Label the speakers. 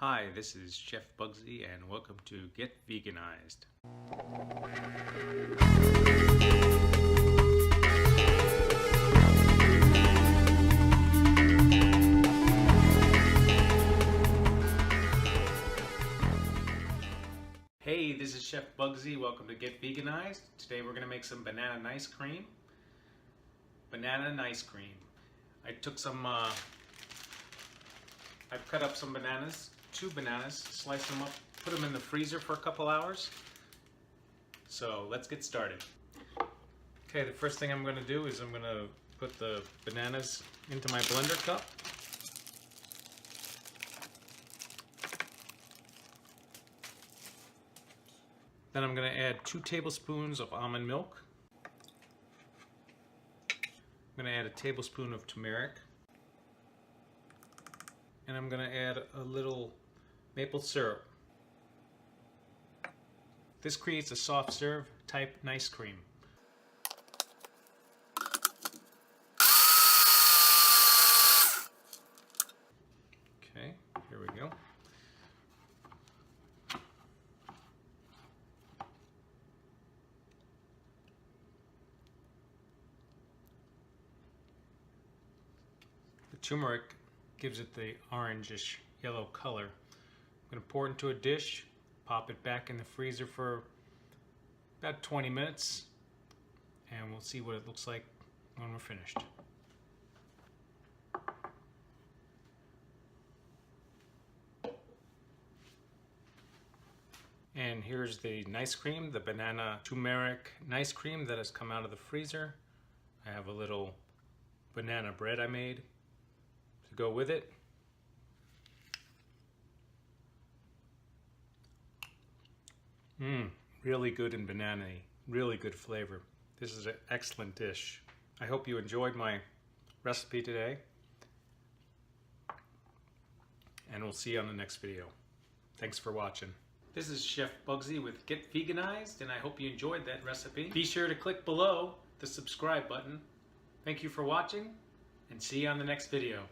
Speaker 1: Hi, this is Chef Bugsy and welcome to Get Veganized. Hey, this is Chef Bugsy. Welcome to Get Veganized. Today we're going to make some banana ice cream. Banana ice cream. I took some, I've cut up some bananas, 2 bananas, sliced them up, put them in the freezer for a couple hours. So let's get started. Okay, the first thing I'm going to do is I'm going to put the bananas into my blender cup. Then I'm going to add 2 tablespoons of almond milk. I'm going to add a tablespoon of turmeric. And I'm going to add a little maple syrup. This creates a soft serve type ice cream. Okay, here we go. The turmeric gives it the orangish yellow color. I'm going to pour it into a dish, pop it back in the freezer for about 20 minutes, and we'll see what it looks like when we're finished. And here's the ice cream, the banana turmeric ice cream that has come out of the freezer. I have a little banana bread I made to go with it. Really good and banana-y, really good flavor. This is an excellent dish. I hope you enjoyed my recipe today, and we'll see you on the next video. Thanks for watching. This is Chef Bugsy with Get Veganized, and I hope you enjoyed that recipe. Be sure to click below the subscribe button. Thank you for watching, and see you on the next video.